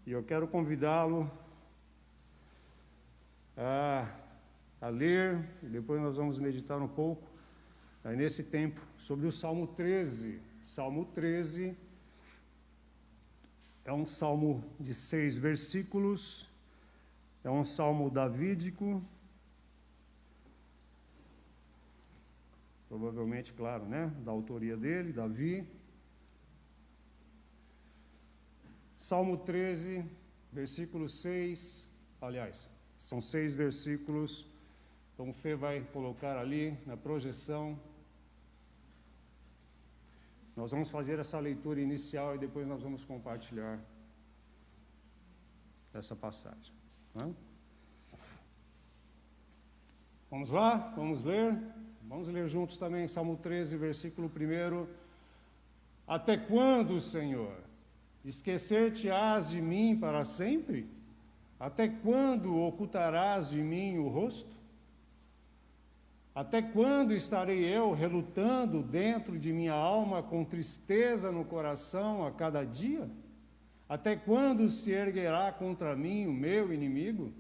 E eu quero convidá-lo a ler, e depois nós vamos meditar um pouco nesse tempo sobre o Salmo 13. Salmo 13 é um salmo de 6 versículos, é um salmo davídico, provavelmente, claro, né, da autoria dele, Davi. Salmo 13, versículo 6, aliás, são 6 versículos, então o Fê vai colocar ali na projeção. Nós vamos fazer essa leitura inicial e depois nós vamos compartilhar essa passagem. Né? Vamos lá, vamos ler. Vamos ler juntos também Salmo 13, versículo 1. Até quando, Senhor, esquecer-te-ás de mim para sempre? Até quando ocultarás de mim o rosto? Até quando estarei eu relutando dentro de minha alma com tristeza no coração a cada dia? Até quando se erguerá contra mim o meu inimigo?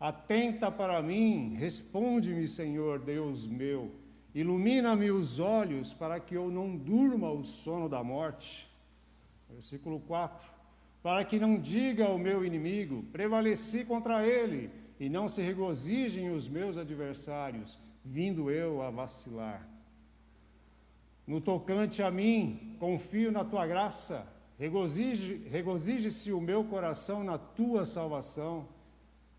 Atenta para mim, responde-me, Senhor Deus meu, ilumina-me os olhos para que eu não durma o sono da morte. Versículo 4, para que não diga ao meu inimigo, prevaleci contra ele, e não se regozijem os meus adversários, vindo eu a vacilar. No tocante a mim, confio na tua graça, regozije-se o meu coração na tua salvação.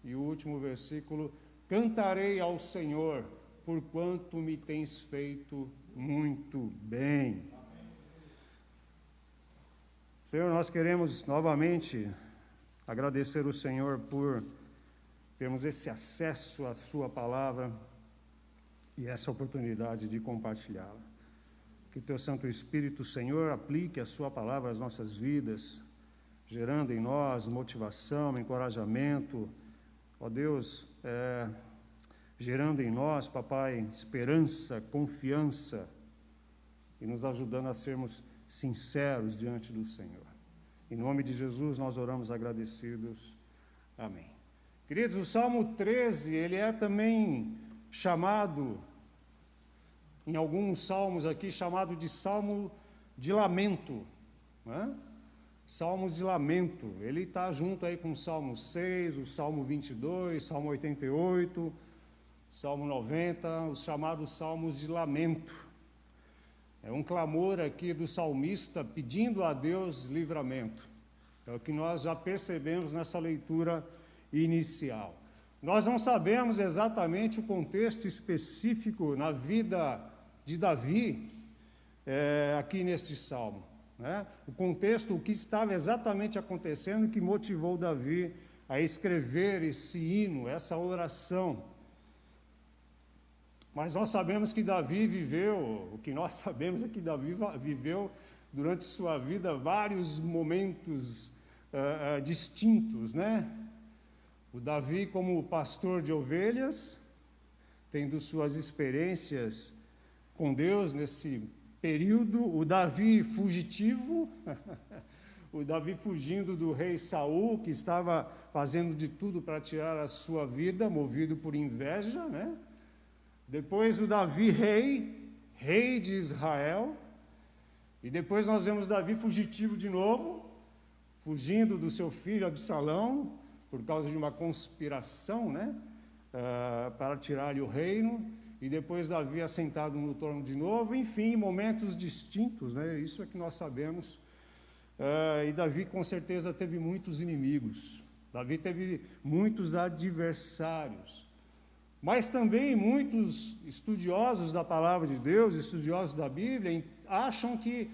E o último versículo, cantarei ao Senhor, porquanto me tens feito muito bem. Senhor, nós queremos novamente agradecer o Senhor por termos esse acesso à sua palavra e essa oportunidade de compartilhá-la. Que o teu Santo Espírito, Senhor, aplique a sua palavra às nossas vidas, gerando em nós motivação, encorajamento, ó Deus, gerando em nós, papai, esperança, confiança e nos ajudando a sermos sinceros diante do Senhor. Em nome de Jesus nós oramos agradecidos. Amém. Queridos, o Salmo 13, ele é também chamado, em alguns salmos aqui, chamado de Salmo de Lamento, né? Salmos de lamento, ele está junto aí com o Salmo 6, o Salmo 22, Salmo 88, Salmo 90, os chamados Salmos de lamento. É um clamor aqui do salmista pedindo a Deus livramento. É o que nós já percebemos nessa leitura inicial. Nós não sabemos exatamente o contexto específico na vida de Davi, aqui neste salmo. Né? O contexto, o que estava exatamente acontecendo que motivou Davi a escrever esse hino, essa oração. Mas nós sabemos que Davi viveu, o que nós sabemos é que Davi viveu durante sua vida vários momentos distintos, né? O Davi, como pastor de ovelhas, tendo suas experiências com Deus nesse período, o Davi fugitivo, o Davi fugindo do rei Saul, que estava fazendo de tudo para tirar a sua vida, movido por inveja, né? Depois o Davi rei de Israel, e depois nós vemos Davi fugitivo de novo, fugindo do seu filho Absalão, por causa de uma conspiração, né? Para tirar-lhe o reino. E depois Davi assentado no trono de novo, enfim, momentos distintos, né? Isso é que nós sabemos. E Davi com certeza teve muitos inimigos, Davi teve muitos adversários, mas também muitos estudiosos da palavra de Deus, estudiosos da Bíblia, acham que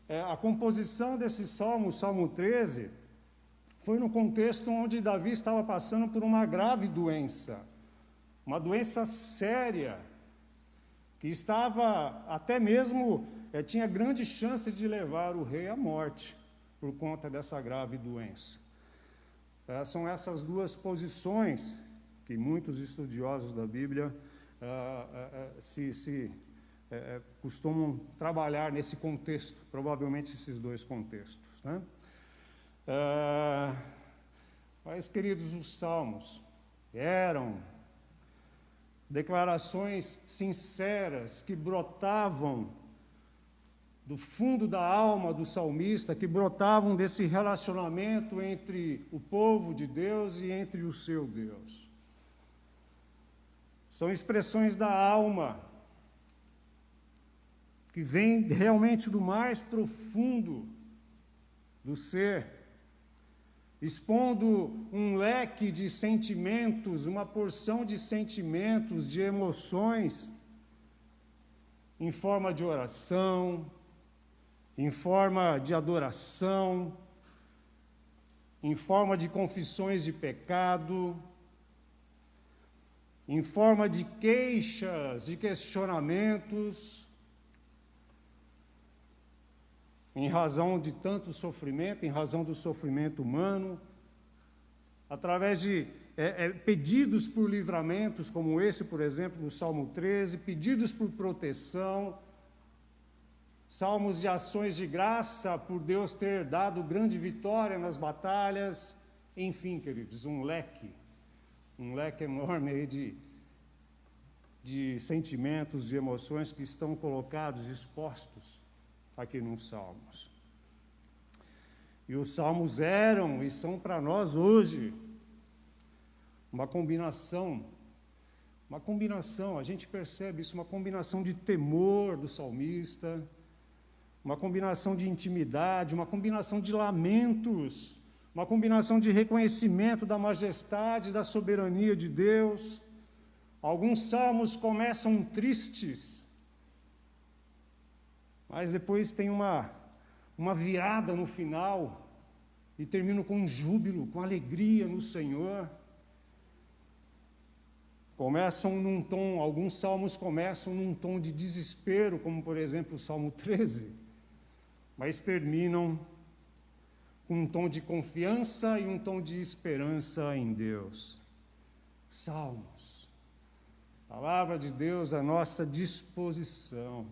a composição desse salmo, o Salmo 13, foi no contexto onde Davi estava passando por uma grave doença, uma doença séria, que estava até mesmo, tinha grande chance de levar o rei à morte, por conta dessa grave doença. São essas duas posições que muitos estudiosos da Bíblia costumam trabalhar nesse contexto, provavelmente esses dois contextos, né? Mas, queridos, os salmos eram declarações sinceras que brotavam do fundo da alma do salmista, que brotavam desse relacionamento entre o povo de Deus e entre o seu Deus. São expressões da alma, que vêm realmente do mais profundo do ser, expondo um leque de sentimentos, uma porção de sentimentos, de emoções, em forma de oração, em forma de adoração, em forma de confissões de pecado, em forma de queixas, de questionamentos, em razão de tanto sofrimento, em razão do sofrimento humano, através de pedidos por livramentos, como esse, por exemplo, no Salmo 13, pedidos por proteção, salmos de ações de graça por Deus ter dado grande vitória nas batalhas, enfim, queridos, um leque enorme aí de sentimentos, de emoções que estão colocados, expostos aqui nos salmos. E os salmos eram e são para nós hoje uma combinação, a gente percebe isso, uma combinação de temor do salmista, uma combinação de intimidade, uma combinação de lamentos, uma combinação de reconhecimento da majestade, da soberania de Deus. Alguns salmos começam tristes, mas depois tem uma virada no final e terminam com um júbilo, com alegria no Senhor. Alguns salmos começam num tom de desespero, como por exemplo o Salmo 13, mas terminam com um tom de confiança e um tom de esperança em Deus. Salmos, palavra de Deus à nossa disposição.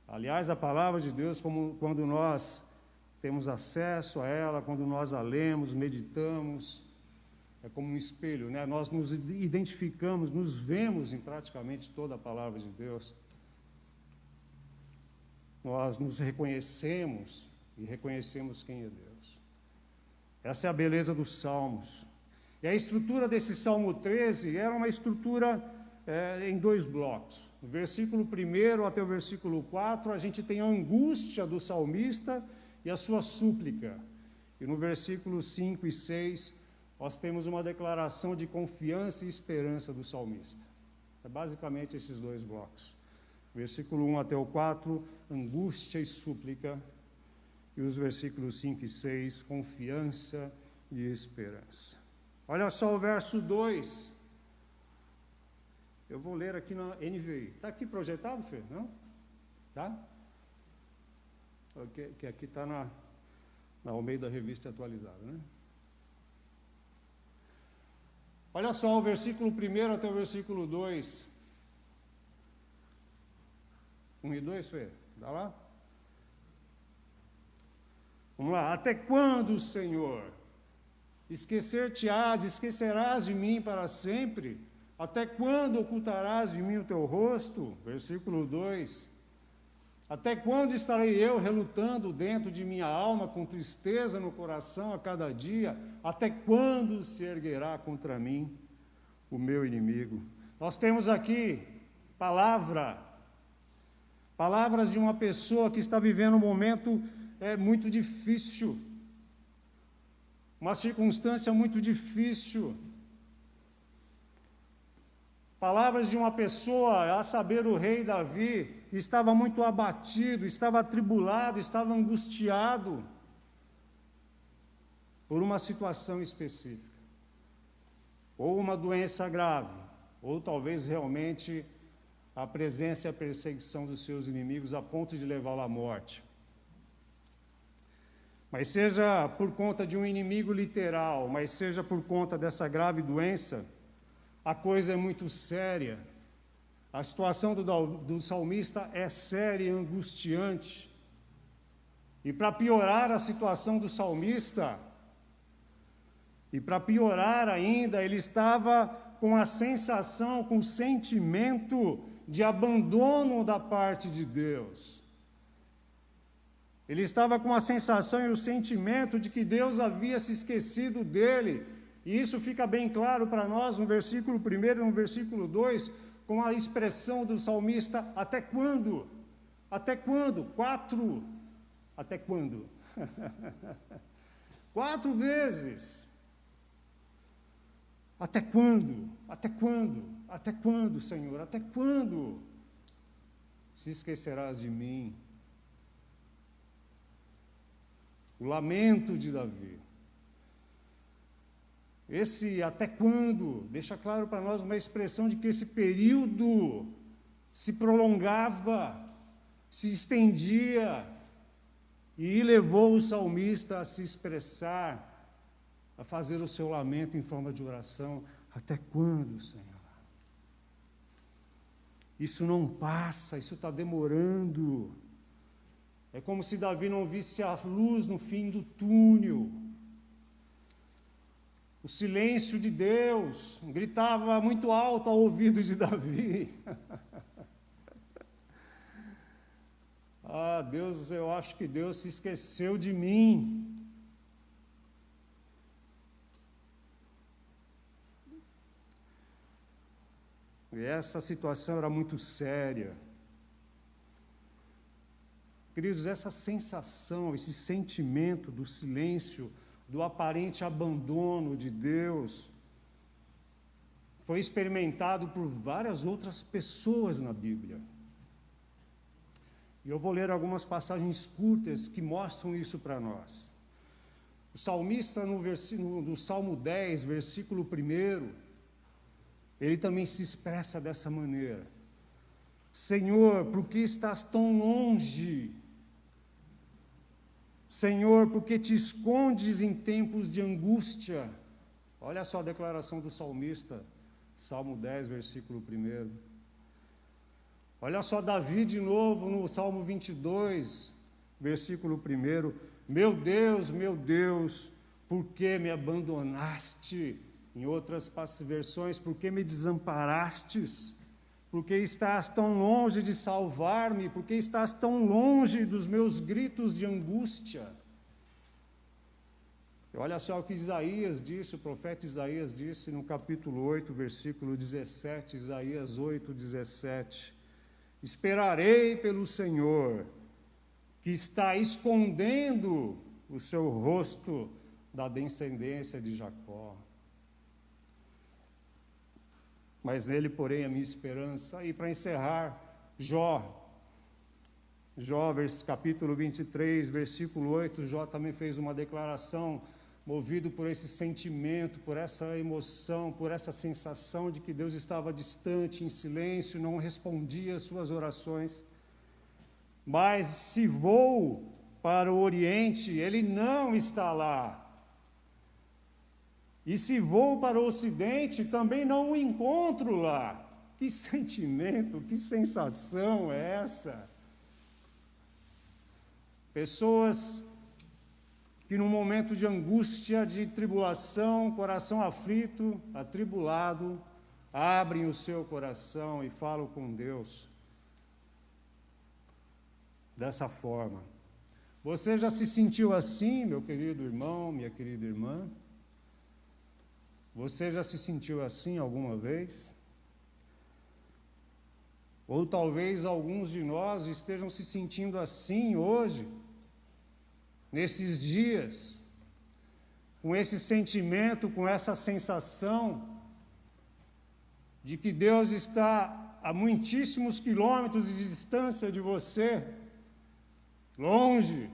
Aliás, a palavra de Deus, quando nós temos acesso a ela, quando nós a lemos, meditamos, é como um espelho, né? Nós nos identificamos, nos vemos em praticamente toda a palavra de Deus. Nós nos reconhecemos e reconhecemos quem é Deus. Essa é a beleza dos salmos. E a estrutura desse Salmo 13 era uma estrutura em dois blocos. No versículo 1 até o versículo 4, a gente tem a angústia do salmista e a sua súplica. E no versículo 5 e 6, nós temos uma declaração de confiança e esperança do salmista. É basicamente esses dois blocos. Versículo 1 até o 4, angústia e súplica. E os versículos 5 e 6, confiança e esperança. Olha só o verso 2. Eu vou ler aqui na NVI. Está aqui projetado, Fê? Não? Tá? Que aqui está na Almeida Revista Atualizada, né? Olha só o versículo 1 até o versículo 2. 1 e 2, Fê? Dá lá? Vamos lá. Até quando, Senhor? Esquecerás de mim para sempre? Até quando ocultarás de mim o teu rosto? Versículo 2. Até quando estarei eu relutando dentro de minha alma, com tristeza no coração a cada dia? Até quando se erguerá contra mim o meu inimigo? Nós temos aqui palavras de uma pessoa que está vivendo um momento muito difícil, uma circunstância muito difícil. Palavras de uma pessoa, a saber, o rei Davi, que estava muito abatido, estava atribulado, estava angustiado por uma situação específica, ou uma doença grave, ou talvez realmente a presença e a perseguição dos seus inimigos a ponto de levá-lo à morte. Mas seja por conta de um inimigo literal, mas seja por conta dessa grave doença, a coisa é muito séria. A situação do salmista é séria e angustiante. E para piorar a situação do salmista, e para piorar ainda, ele estava com a sensação, com o sentimento de abandono da parte de Deus. Ele estava com a sensação e o sentimento de que Deus havia se esquecido dele. E isso fica bem claro para nós no versículo 1 e no versículo 2, com a expressão do salmista: até quando? Até quando? 4. Até quando? 4 vezes. Até quando? Até quando? Até quando, Senhor? Até quando se esquecerás de mim? O lamento de Davi. Esse até quando deixa claro para nós uma expressão de que esse período se prolongava, se estendia, e levou o salmista a se expressar, a fazer o seu lamento em forma de oração. Até quando, Senhor? Isso não passa, isso está demorando. É como se Davi não visse a luz no fim do túnel. O silêncio de Deus gritava muito alto ao ouvido de Davi. Ah, Deus, eu acho que Deus se esqueceu de mim. E essa situação era muito séria. Queridos, essa sensação, esse sentimento do silêncio, do aparente abandono de Deus, foi experimentado por várias outras pessoas na Bíblia. E eu vou ler algumas passagens curtas que mostram isso para nós. O salmista, no Salmo 10, versículo 1, ele também se expressa dessa maneira: Senhor, por que estás tão longe? Senhor, por que te escondes em tempos de angústia? Olha só a declaração do salmista, Salmo 10, versículo 1. Olha só Davi de novo no Salmo 22, versículo 1. Meu Deus, por que me abandonaste? Em outras versões, por que me desamparastes? Por que estás tão longe de salvar-me? Por que estás tão longe dos meus gritos de angústia? Olha só o que Isaías disse, o profeta Isaías disse no capítulo 8, versículo 17, Isaías 8, 17. Esperarei pelo Senhor, que está escondendo o seu rosto da descendência de Jacó. Mas nele, porém, a minha esperança. E para encerrar, Jó, capítulo 23, versículo 8, Jó também fez uma declaração, movido por esse sentimento, por essa emoção, por essa sensação de que Deus estava distante, em silêncio, não respondia às suas orações. Mas se vou para o Oriente, Ele não está lá. E se vou para o Ocidente, também não o encontro lá. Que sentimento, que sensação é essa? Pessoas que num momento de angústia, de tribulação, coração aflito, atribulado, abrem o seu coração e falam com Deus dessa forma. Você já se sentiu assim, meu querido irmão, minha querida irmã? Você já se sentiu assim alguma vez? Ou talvez alguns de nós estejam se sentindo assim hoje, nesses dias, com esse sentimento, com essa sensação de que Deus está a muitíssimos quilômetros de distância de você, longe,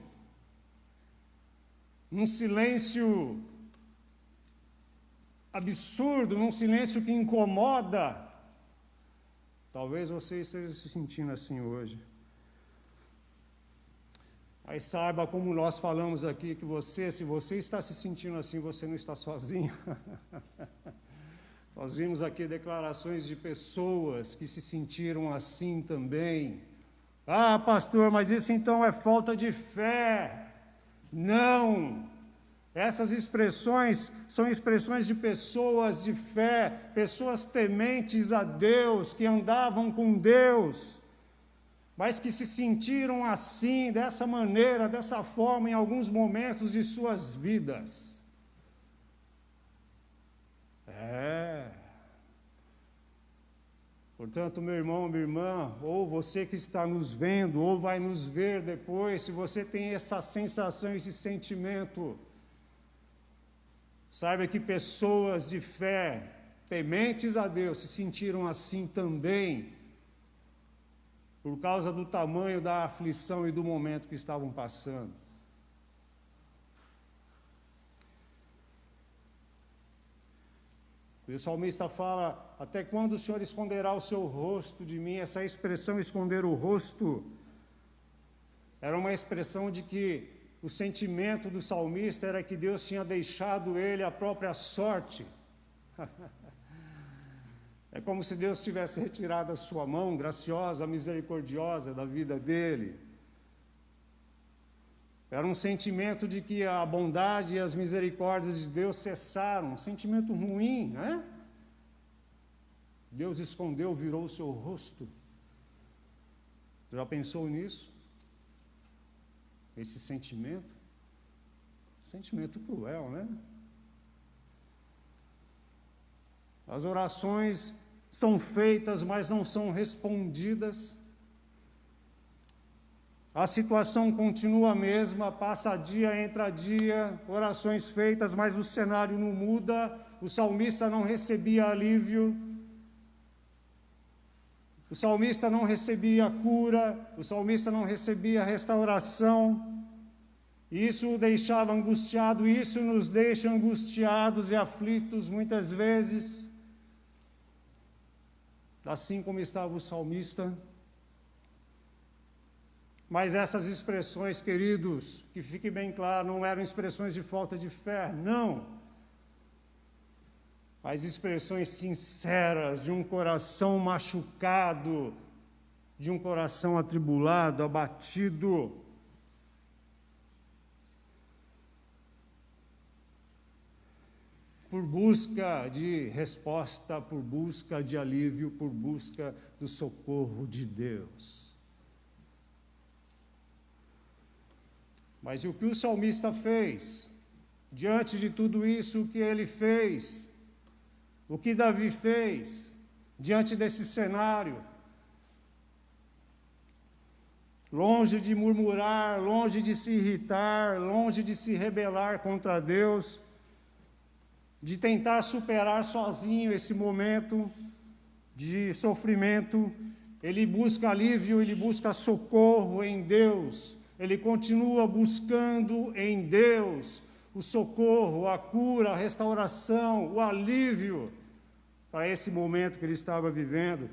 num silêncio absurdo, num silêncio que incomoda. Talvez você esteja se sentindo assim hoje. Mas saiba, como nós falamos aqui, que se você está se sentindo assim, você não está sozinho. Nós vimos aqui declarações de pessoas que se sentiram assim também. Ah, pastor, mas isso então é falta de fé. Não! Essas expressões são expressões de pessoas de fé, pessoas tementes a Deus, que andavam com Deus, mas que se sentiram assim, dessa maneira, dessa forma, em alguns momentos de suas vidas. Portanto, meu irmão, minha irmã, ou você que está nos vendo, ou vai nos ver depois, se você tem essa sensação, esse sentimento, saiba que pessoas de fé, tementes a Deus, se sentiram assim também, por causa do tamanho da aflição e do momento que estavam passando. O salmista fala: até quando o Senhor esconderá o seu rosto de mim? Essa expressão, esconder o rosto, era uma expressão de que o sentimento do salmista era que Deus tinha deixado ele à própria sorte. É como se Deus tivesse retirado a sua mão graciosa, misericordiosa da vida dele. Era um sentimento de que a bondade e as misericórdias de Deus cessaram, um sentimento ruim, né? Deus escondeu, virou o seu rosto. Já pensou nisso? Esse sentimento? Sentimento cruel, né? As orações são feitas, mas não são respondidas. A situação continua a mesma, passa dia, entra dia, orações feitas, mas o cenário não muda, o salmista não recebia alívio, o salmista não recebia cura, o salmista não recebia restauração, e isso o deixava angustiado, e isso nos deixa angustiados e aflitos muitas vezes, assim como estava o salmista. Mas essas expressões, queridos, que fique bem claro, não eram expressões de falta de fé, não. Mas expressões sinceras de um coração machucado, de um coração atribulado, abatido. Por busca de resposta, por busca de alívio, por busca do socorro de Deus. Mas e o que o salmista fez? Diante de tudo isso, o que ele fez? O que Davi fez? Diante desse cenário? Longe de murmurar, longe de se irritar, longe de se rebelar contra Deus, de tentar superar sozinho esse momento de sofrimento, ele busca alívio, ele busca socorro em Deus. Ele continua buscando em Deus o socorro, a cura, a restauração, o alívio para esse momento que ele estava vivendo.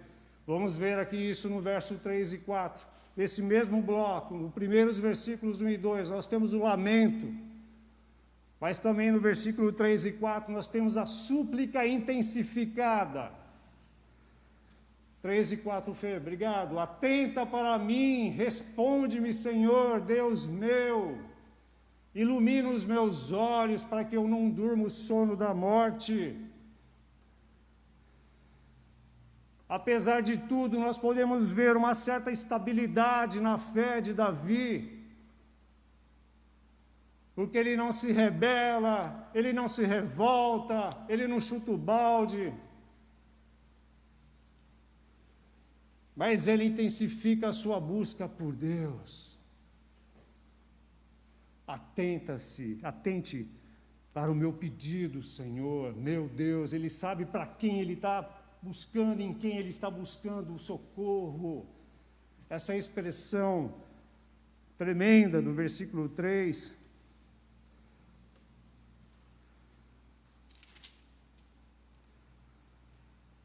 Vamos ver aqui isso no verso 3 e 4. Nesse mesmo bloco, nos primeiros versículos 1 e 2, nós temos o lamento. Mas também no versículo 3 e 4 nós temos a súplica intensificada. 3 e 4, Fê, obrigado. Atenta para mim, responde-me, Senhor, Deus meu. Ilumina os meus olhos para que eu não durma o sono da morte. Apesar de tudo, nós podemos ver uma certa estabilidade na fé de Davi, porque ele não se rebela, ele não se revolta, ele não chuta o balde, mas ele intensifica a sua busca por Deus. Atente para o meu pedido, Senhor, meu Deus. Ele sabe para quem ele está buscando, em quem ele está buscando o socorro. Essa expressão tremenda do versículo 3.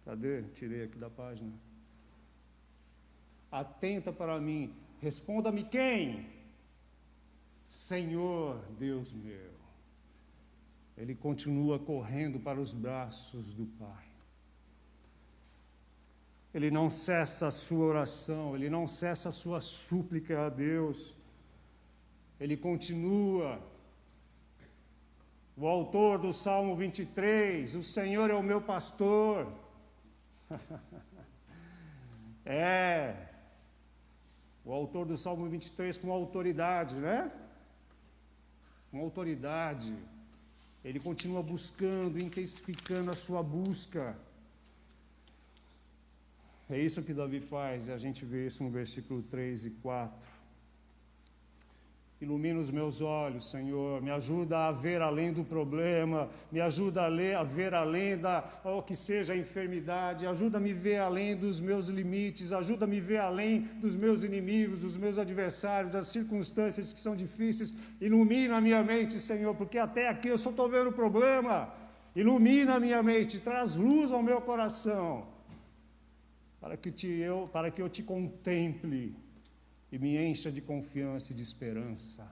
Cadê? Tirei aqui da página. Atenta para mim, responda-me quem? Senhor, Deus meu. Ele continua correndo para os braços do Pai. Ele não cessa a sua oração, ele não cessa a sua súplica a Deus. ele continua. O autor do Salmo 23, o Senhor é o meu pastor. O autor do Salmo 23 com autoridade, né? Com autoridade. Ele continua buscando, intensificando a sua busca. É isso que Davi faz, e a gente vê isso no versículo 3 e 4. Ilumina os meus olhos, Senhor, me ajuda a ver além do problema, me ajuda a ver além que seja a enfermidade, ajuda-me a ver além dos meus limites, ajuda-me a ver além dos meus inimigos, dos meus adversários, das circunstâncias que são difíceis. Ilumina a minha mente, Senhor, porque até aqui eu só estou vendo o problema. Ilumina a minha mente, traz luz ao meu coração, para que eu te contemple e me encha de confiança e de esperança.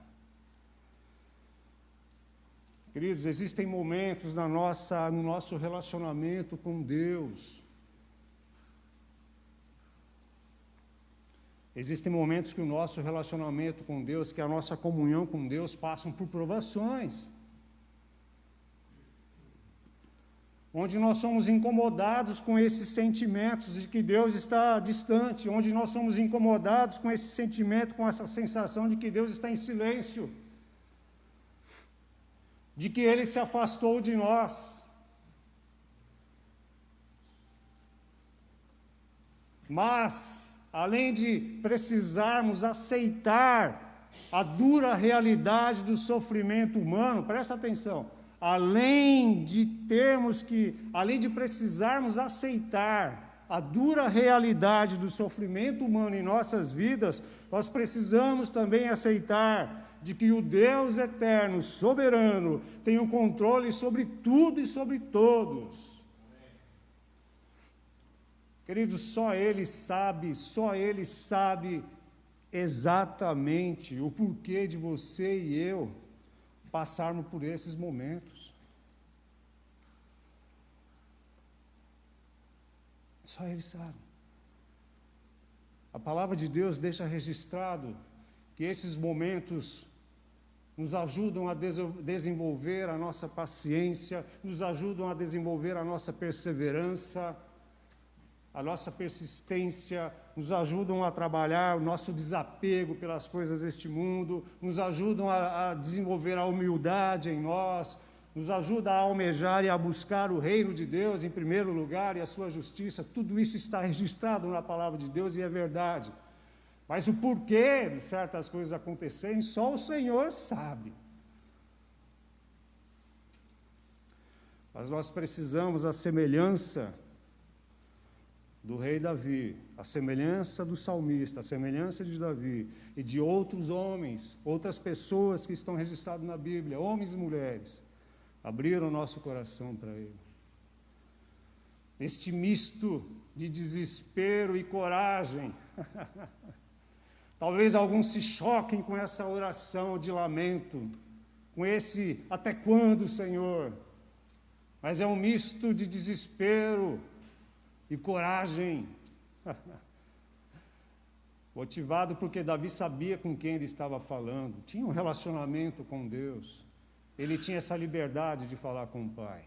Queridos, existem momentos no nosso relacionamento com Deus. Existem momentos que o nosso relacionamento com Deus, que a nossa comunhão com Deus passam por provações. Onde nós somos incomodados com esses sentimentos de que Deus está distante, onde nós somos incomodados com esse sentimento, com essa sensação de que Deus está em silêncio, de que Ele se afastou de nós. Mas, além de precisarmos aceitar a dura realidade do sofrimento humano, presta atenção, além de precisarmos aceitar a dura realidade do sofrimento humano em nossas vidas, nós precisamos também aceitar de que o Deus eterno, soberano, tem o controle sobre tudo e sobre todos. Queridos, só Ele sabe exatamente o porquê de você e eu passarmos por esses momentos. Só Ele sabe. A palavra de Deus deixa registrado que esses momentos nos ajudam a desenvolver a nossa paciência, nos ajudam a desenvolver a nossa perseverança, a nossa persistência, nos ajudam a trabalhar o nosso desapego pelas coisas deste mundo, nos ajudam a desenvolver a humildade em nós, nos ajuda a almejar e a buscar o reino de Deus em primeiro lugar e a sua justiça. Tudo isso está registrado na palavra de Deus e é verdade. Mas o porquê de certas coisas acontecerem, só o Senhor sabe. Mas nós precisamos, a semelhança do rei Davi, a semelhança do salmista, a semelhança de Davi e de outros homens, outras pessoas que estão registradas na Bíblia, homens e mulheres, abrir o nosso coração para Ele. Este misto de desespero e coragem. Talvez alguns se choquem com essa oração de lamento, com esse até quando, Senhor? Mas é um misto de desespero e coragem, motivado porque Davi sabia com quem ele estava falando, tinha um relacionamento com Deus, ele tinha essa liberdade de falar com o Pai.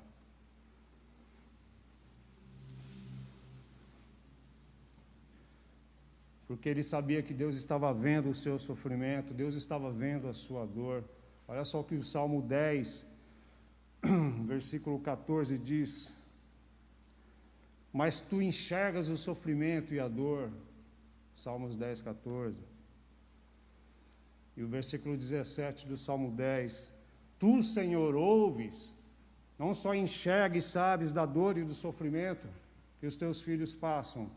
Porque ele sabia que Deus estava vendo o seu sofrimento, Deus estava vendo a sua dor. Olha só o que o Salmo 10, versículo 14 diz: mas tu enxergas o sofrimento e a dor. Salmos 10, 14. E o versículo 17 do Salmo 10. Tu, Senhor, ouves, não só enxerga e sabes da dor e do sofrimento que os teus filhos passam,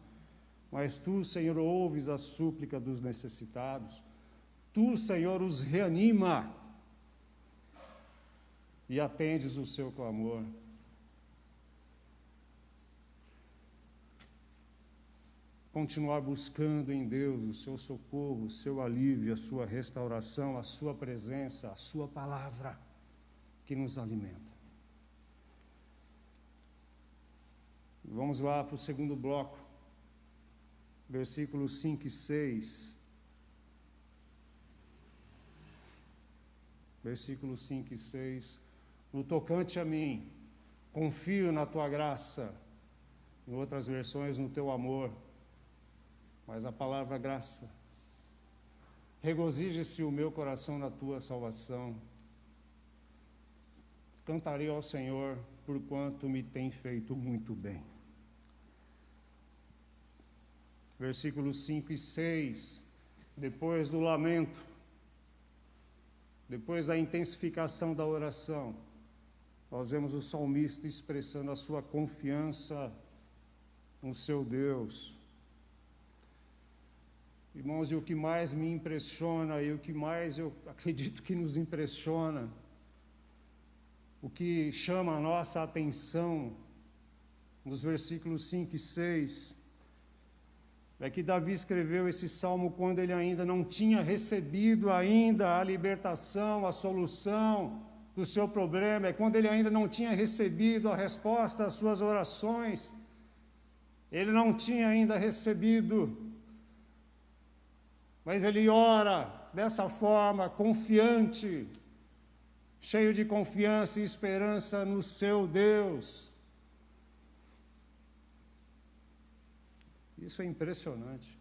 mas tu, Senhor, ouves a súplica dos necessitados. Tu, Senhor, os reanima e atendes o seu clamor. Continuar buscando em Deus o seu socorro, o seu alívio, a sua restauração, a sua presença, a sua palavra que nos alimenta. Vamos lá para o segundo bloco, versículos 5 e 6. versículos 5 e 6. No tocante a mim, confio na tua graça. Em outras versões, no teu amor. Mas a palavra graça. Regozije-se o meu coração na tua salvação. Cantarei ao Senhor, porquanto me tem feito muito bem. Versículos 5 e 6. Depois do lamento, depois da intensificação da oração, nós vemos o salmista expressando a sua confiança no seu Deus. Irmãos, e o que mais me impressiona, e o que mais eu acredito que nos impressiona, o que chama a nossa atenção nos versículos 5 e 6, é que Davi escreveu esse salmo quando ele ainda não tinha recebido ainda a libertação, a solução do seu problema, é quando ele ainda não tinha recebido a resposta às suas orações, ele não tinha ainda recebido, mas ele ora dessa forma, confiante, cheio de confiança e esperança no seu Deus. Isso é impressionante.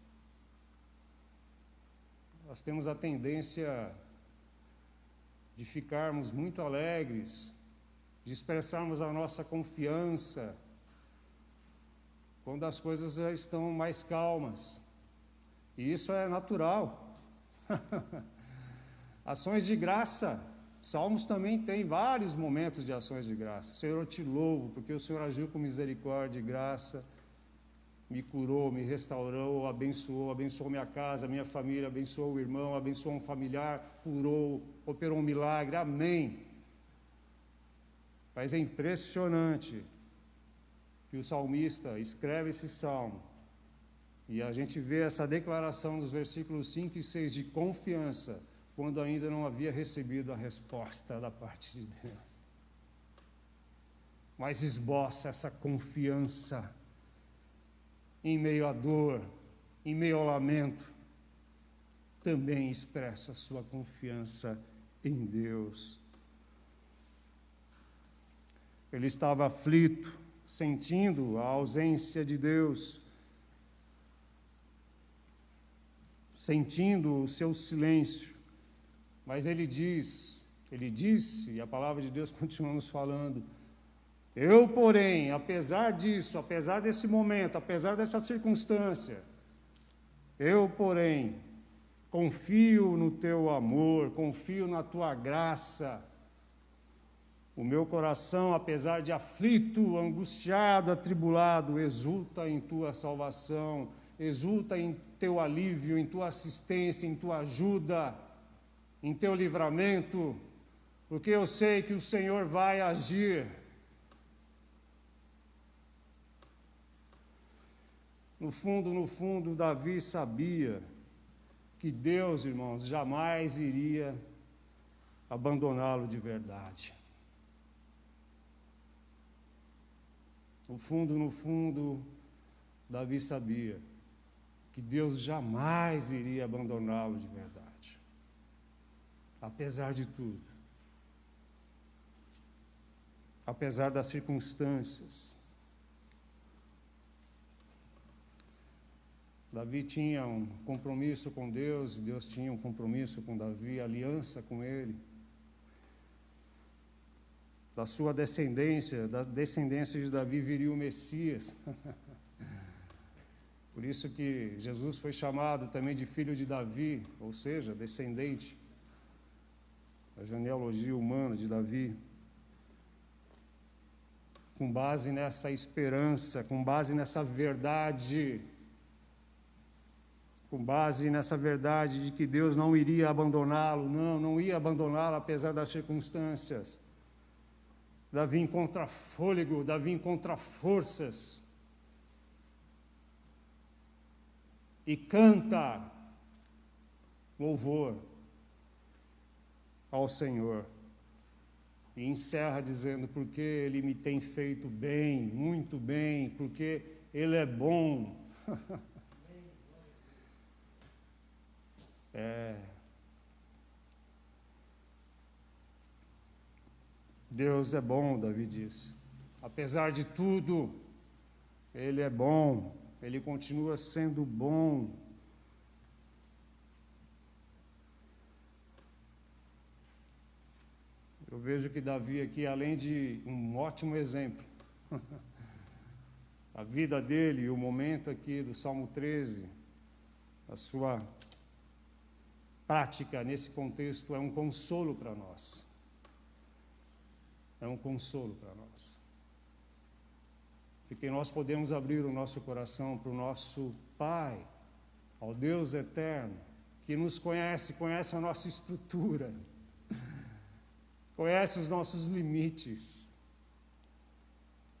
Nós temos a tendência de ficarmos muito alegres, de expressarmos a nossa confiança, quando as coisas já estão mais calmas. E isso é natural. Ações de graça. Salmos também tem vários momentos de ações de graça. Senhor, eu te louvo, porque o Senhor agiu com misericórdia e graça, me curou, me restaurou, abençoou minha casa, minha família, abençoou o irmão, abençoou um familiar, curou, operou um milagre, amém. Mas é impressionante que o salmista escreve esse salmo, e a gente vê essa declaração nos versículos 5 e 6 de confiança, quando ainda não havia recebido a resposta da parte de Deus. Mas esboça essa confiança em meio à dor, em meio ao lamento, também expressa sua confiança em Deus. Ele estava aflito, sentindo a ausência de Deus, sentindo o seu silêncio, mas ele disse, e a palavra de Deus continuamos falando, eu, porém, apesar disso, apesar desse momento, apesar dessa circunstância, eu, porém, confio no teu amor, confio na tua graça. O meu coração, apesar de aflito, angustiado, atribulado, exulta em tua salvação, exulta em teu alívio, em tua assistência, em tua ajuda, em teu livramento, porque eu sei que o Senhor vai agir. No fundo, Davi sabia que Deus, irmãos, jamais iria abandoná-lo de verdade. No fundo, Davi sabia que Deus jamais iria abandoná-lo de verdade. Apesar de tudo. Apesar das circunstâncias. Davi tinha um compromisso com Deus, e Deus tinha um compromisso com Davi, aliança com ele. Da sua descendência, da descendência de Davi, viria o Messias. Por isso que Jesus foi chamado também de filho de Davi, ou seja, descendente da genealogia humana de Davi. Com base nessa esperança, com base nessa verdade, com base nessa verdade de que Deus não iria abandoná-lo, não ia abandoná-lo apesar das circunstâncias. Davi encontra fôlego, Davi encontra forças e canta louvor ao Senhor. E encerra dizendo, porque Ele me tem feito bem, muito bem, porque Ele é bom. Deus é bom, Davi diz. Apesar de tudo, Ele é bom, Ele continua sendo bom. Eu vejo que Davi aqui, além de um ótimo exemplo, a vida dele, o momento aqui do Salmo 13, a sua prática nesse contexto é um consolo para nós. É um consolo para nós. Porque nós podemos abrir o nosso coração para o nosso Pai, ao Deus eterno, que nos conhece, conhece a nossa estrutura, conhece os nossos limites.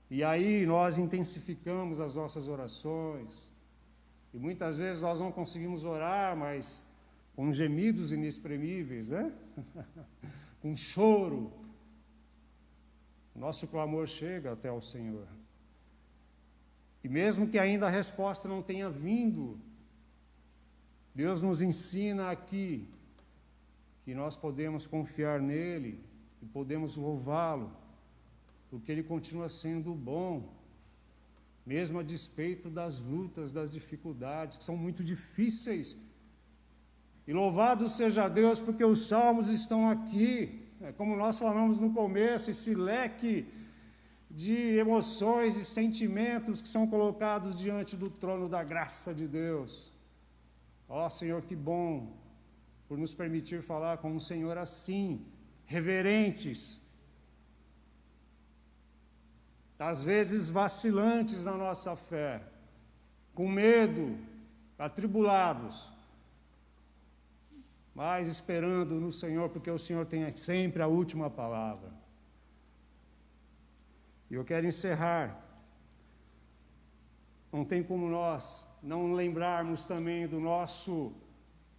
E aí nós intensificamos as nossas orações. E muitas vezes nós não conseguimos orar, mas com gemidos inexprimíveis, né? Com choro. Nosso clamor chega até ao Senhor. E mesmo que ainda a resposta não tenha vindo, Deus nos ensina aqui que nós podemos confiar nele e podemos louvá-lo, porque ele continua sendo bom, mesmo a despeito das lutas, das dificuldades, que são muito difíceis. E louvado seja Deus, porque os salmos estão aqui, como nós falamos no começo, esse leque de emoções e sentimentos que são colocados diante do trono da graça de Deus. Ó Senhor, que bom por nos permitir falar com um Senhor assim, reverentes, às vezes vacilantes na nossa fé, com medo, atribulados, mas esperando no Senhor, porque o Senhor tem sempre a última palavra. E eu quero encerrar. Não tem como nós não lembrarmos também do nosso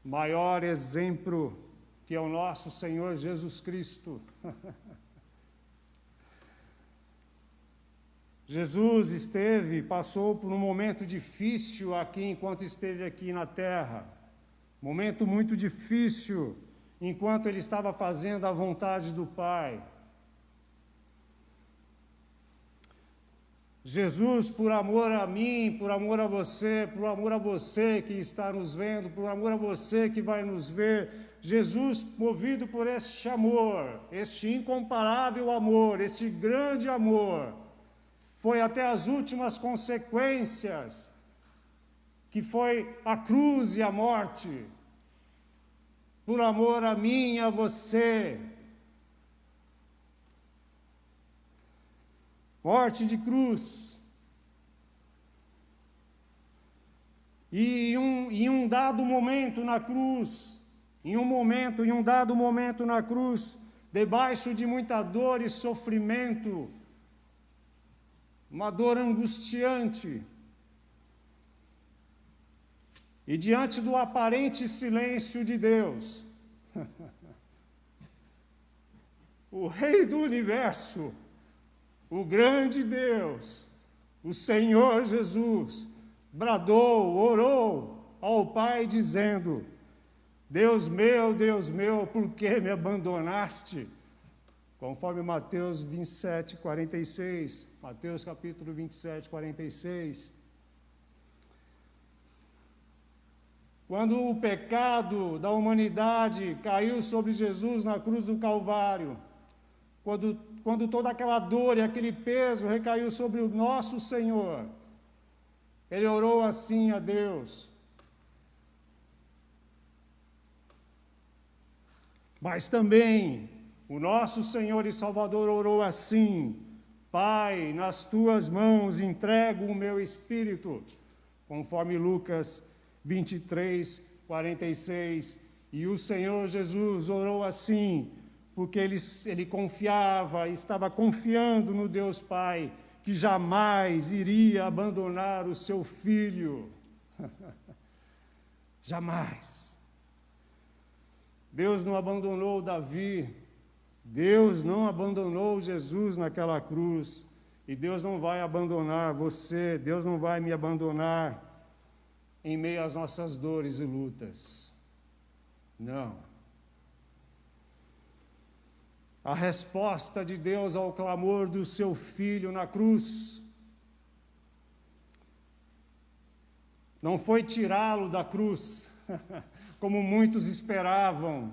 maior exemplo, que é o nosso Senhor Jesus Cristo. Jesus passou por um momento difícil aqui, enquanto esteve aqui na terra. Momento muito difícil, enquanto ele estava fazendo a vontade do Pai. Jesus, por amor a mim, por amor a você que está nos vendo, por amor a você que vai nos ver, Jesus, movido por este amor, este incomparável amor, este grande amor, foi até as últimas consequências, que foi a cruz e a morte, por amor a mim e a você. Morte de cruz. E em um dado momento na cruz, em um dado momento na cruz, debaixo de muita dor e sofrimento, uma dor angustiante, e diante do aparente silêncio de Deus, o Rei do Universo, o grande Deus, o Senhor Jesus, bradou, orou ao Pai dizendo: Deus meu, por que me abandonaste? Conforme Mateus 27, 46, Mateus capítulo 27, 46. Quando o pecado da humanidade caiu sobre Jesus na cruz do Calvário, quando toda aquela dor e aquele peso recaiu sobre o nosso Senhor, ele orou assim a Deus: mas também o nosso Senhor e Salvador orou assim: Pai, nas tuas mãos entrego o meu espírito, conforme Lucas 23, 46, e o Senhor Jesus orou assim, porque ele confiava, estava confiando no Deus Pai, que jamais iria abandonar o seu Filho. Jamais. Deus não abandonou Davi, Deus não abandonou Jesus naquela cruz, e Deus não vai abandonar você, Deus não vai me abandonar em meio às nossas dores e lutas. Não. a resposta de Deus ao clamor do seu filho na cruz. Não foi tirá-lo da cruz, como muitos esperavam.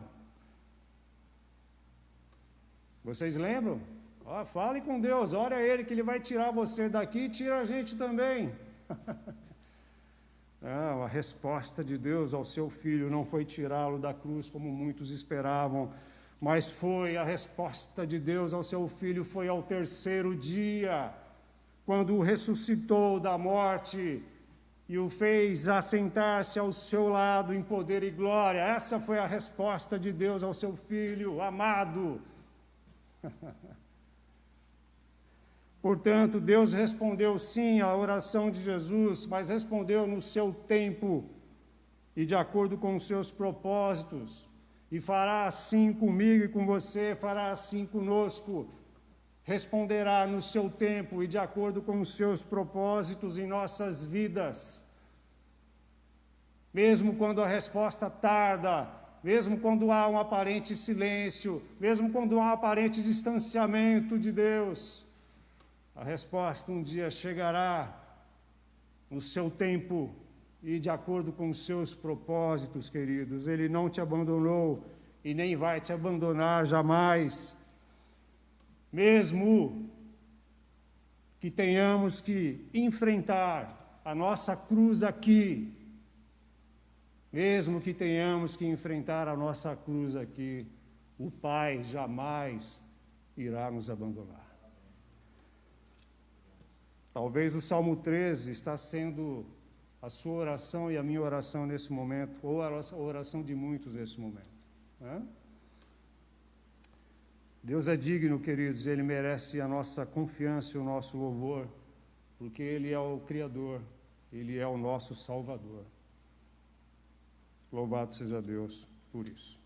Vocês lembram? Fale com Deus, ore a Ele que Ele vai tirar você daqui e tira a gente também. Não, a resposta de Deus ao seu filho não foi tirá-lo da cruz, como muitos esperavam, mas a resposta de Deus ao seu filho foi ao terceiro dia, quando o ressuscitou da morte e o fez assentar-se ao seu lado em poder e glória. Essa foi a resposta de Deus ao seu filho amado. Portanto, Deus respondeu sim à oração de Jesus, mas respondeu no seu tempo e de acordo com os seus propósitos. E fará assim comigo e com você, fará assim conosco. Responderá no seu tempo e de acordo com os seus propósitos em nossas vidas. Mesmo quando a resposta tarda, mesmo quando há um aparente silêncio, mesmo quando há um aparente distanciamento de Deus, a resposta um dia chegará no seu tempo e de acordo com os seus propósitos, queridos. Ele não te abandonou e nem vai te abandonar jamais. Mesmo que tenhamos que enfrentar a nossa cruz aqui, mesmo que tenhamos que enfrentar a nossa cruz aqui, o Pai jamais irá nos abandonar. Talvez o Salmo 13 está sendo a sua oração e a minha oração nesse momento, ou a oração de muitos nesse momento. Né? Deus é digno, queridos, Ele merece a nossa confiança e o nosso louvor, porque Ele é o Criador, Ele é o nosso Salvador. Louvado seja Deus por isso.